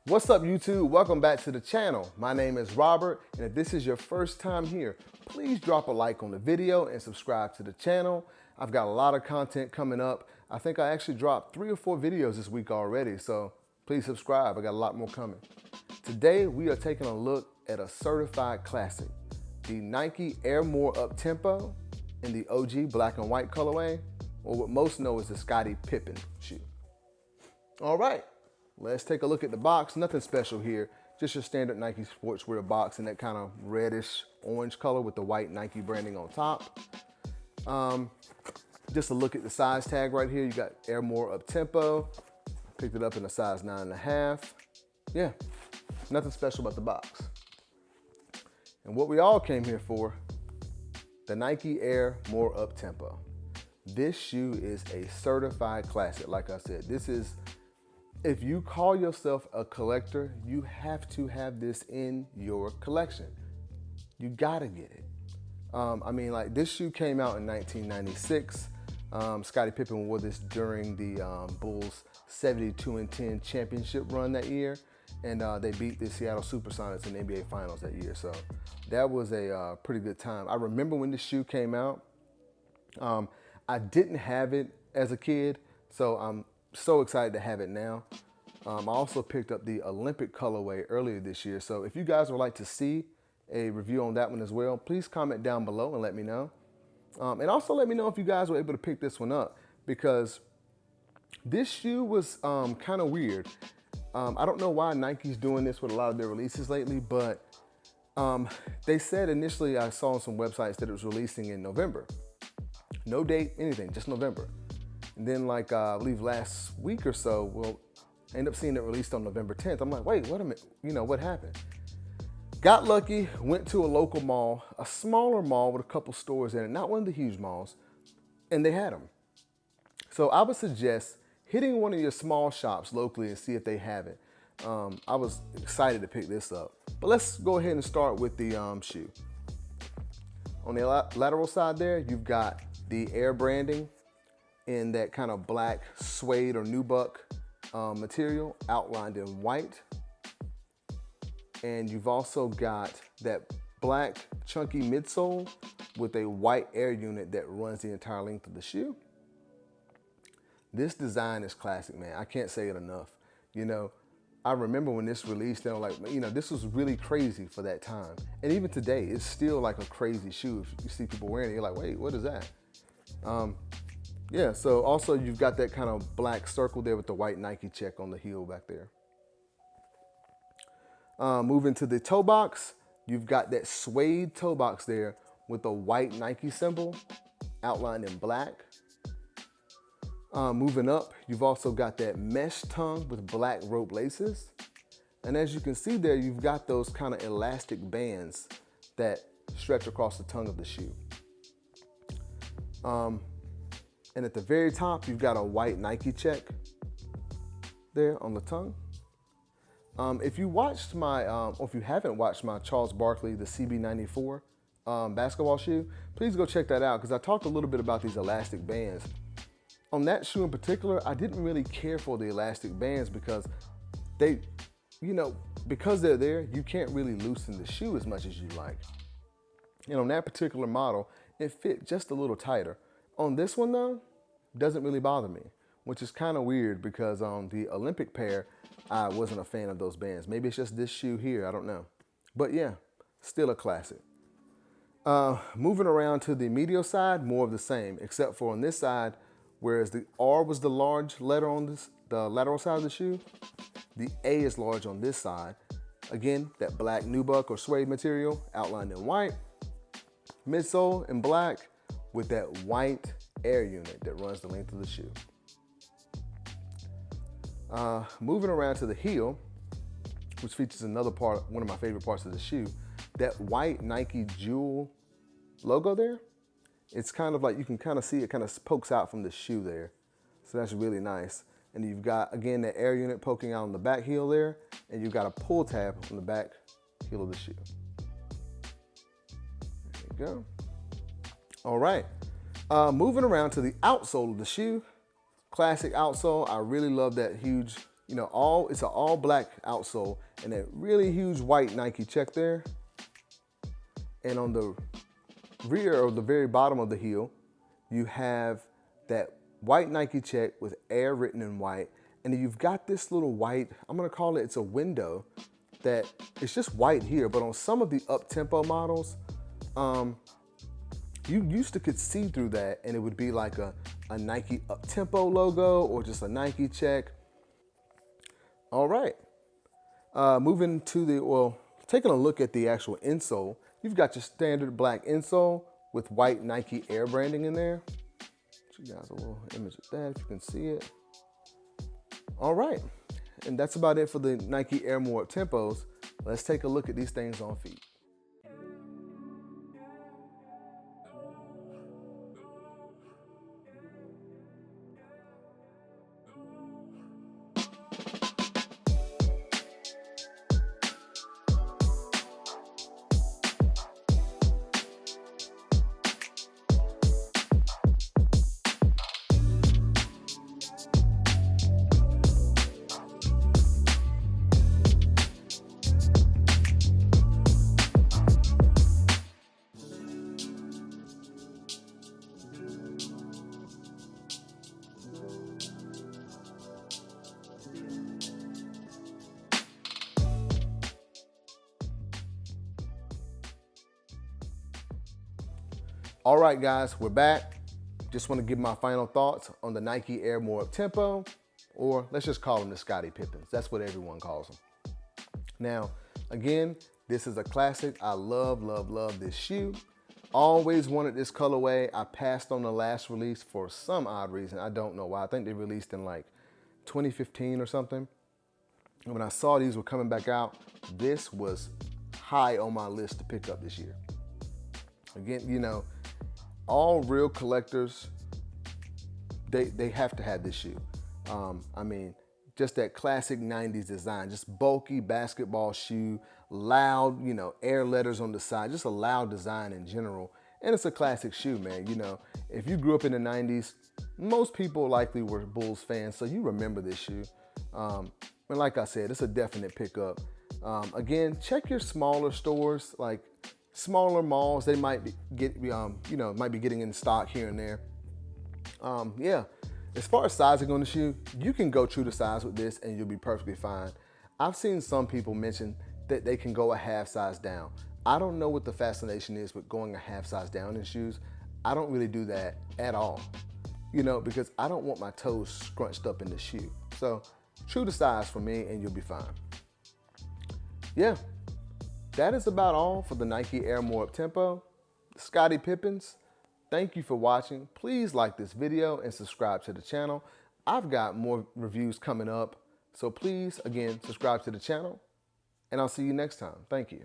What's up, YouTube? Welcome back to the channel. My name is Robert, and if this is your first time here, please drop a like on the video and subscribe to the channel. I've got a lot of content coming up. I think I actually dropped 3 or 4 videos this week already, so please subscribe. I got a lot more coming. Today, we are taking a look at a certified classic, the Nike Air More Uptempo in the OG black and white colorway, or what most know as the Scottie Pippens shoe. All right. Let's take a look at the box. Nothing special here, just your standard Nike sportswear box in that kind of reddish orange color with the white Nike branding on top. Just a look at the size tag right here. You got Air More Uptempo. Picked it up in a size 9.5. Yeah, nothing special about the box. And what we all came here for, the Nike Air More Uptempo. This shoe is a certified classic. Like I said, this is, if you call yourself a collector, you have to have this in your collection. You gotta get it. I mean, like, this shoe came out in 1996. Scottie Pippen wore this during the Bulls 72-10 championship run that year, and they beat the Seattle Supersonics in the NBA Finals that year. So that was a pretty good time. I remember when this shoe came out. I didn't have it as a kid, so I'm so excited to have it now. I also picked up the Olympic colorway earlier this year. So if you guys would like to see a review on that one as well, please comment down below and let me know. And also let me know if you guys were able to pick this one up, because this shoe was kind of weird. I don't know why Nike's doing this with a lot of their releases lately, but they said initially, I saw on some websites that it was releasing in November. No date, anything, just November. And then, like, I believe last week or so, we'll end up seeing it released on November 10th. I'm like, wait a minute, what happened? Got lucky, went to a local mall, a smaller mall with a couple stores in it, not one of the huge malls, and they had them. So I would suggest hitting one of your small shops locally and see if they have it. I was excited to pick this up. But let's go ahead and start with the shoe. On the lateral side there, you've got the Air branding in that kind of black suede or nubuck material outlined in white. And you've also got that black chunky midsole with a white air unit that runs the entire length of the shoe. This design is classic, man. I can't say it enough. I remember when this released, they were like, this was really crazy for that time. And even today, it's still like a crazy shoe. If you see people wearing it, you're like, wait, what is that? Yeah, so also you've got that kind of black circle there with the white Nike check on the heel back there. Moving to the toe box, you've got that suede toe box there with the white Nike symbol outlined in black. Moving up, you've also got that mesh tongue with black rope laces. And as you can see there, you've got those kind of elastic bands that stretch across the tongue of the shoe. And at the very top, you've got a white Nike check there on the tongue. If you watched my, or if you haven't watched my Charles Barkley, the CB94 basketball shoe, please go check that out, because I talked a little bit about these elastic bands. On that shoe in particular, I didn't really care for the elastic bands because they, because they're there, you can't really loosen the shoe as much as you like. And on that particular model, it fit just a little tighter. On this one though, doesn't really bother me, which is kind of weird because on the Olympic pair, I wasn't a fan of those bands. Maybe it's just this shoe here, I don't know. But yeah, still a classic. Moving around to the medial side, more of the same, except for on this side, whereas the R was the large letter on the lateral side of the shoe, the A is large on this side. Again, that black nubuck or suede material outlined in white. Midsole in black with that white air unit that runs the length of the shoe. Moving around to the heel, which features another part, one of my favorite parts of the shoe, that white Nike jewel logo there. It's kind of like, you can kind of see it kind of pokes out from the shoe there. So that's really nice. And you've got, again, that air unit poking out on the back heel there, and you've got a pull tab on the back heel of the shoe. There you go. All right. Moving around to the outsole of the shoe. Classic outsole. I really love that huge you know, it's an all black outsole and that really huge white Nike check there. And on the rear or the very bottom of the heel, you have that white Nike check with Air written in white. And then you've got this little white, I'm gonna call it, it's a window that it's just white here, but on some of the Uptempo models, you used to could see through that and it would be like a Nike Uptempo logo or just a Nike check. All right, moving to the, well, taking a look at the actual insole, you've got your standard black insole with white Nike Air branding in there. Show you guys a little image of that if you can see it. All right, and that's about it for the Nike Air More Uptempos. Let's take a look at these things on feet. All right, guys, we're back. Just want to give my final thoughts on the Nike Air More Uptempo, or let's just call them the Scottie Pippens. That's what everyone calls them. Now, again, this is a classic. I love, love, love this shoe. Always wanted this colorway. I passed on the last release for some odd reason. I don't know why. I think they released in like 2015 or something. And when I saw these were coming back out, this was high on my list to pick up this year. Again, you know, all real collectors, they have to have this shoe. I mean, just that classic 90s design, just bulky basketball shoe, loud, you know, air letters on the side, just a loud design in general. And it's a classic shoe, man. You know, if you grew up in the 90s, most people likely were Bulls fans, so you remember this shoe. And like I said, it's a definite pickup. Again, check your smaller stores, like smaller malls. They might might be getting in stock here and there. Yeah, as far as sizing on the shoe, you can go true to size with this and you'll be perfectly fine. I've seen some people mention that they can go a half size down. I don't know what the fascination is with going a half size down in shoes. I don't really do that at all, you know, because I don't want my toes scrunched up in the shoe. So true to size for me and you'll be fine. Yeah. That is about all for the Nike Air More Uptempo. Scottie Pippens, thank you for watching. Please like this video and subscribe to the channel. I've got more reviews coming up, so please, again, subscribe to the channel, and I'll see you next time. Thank you.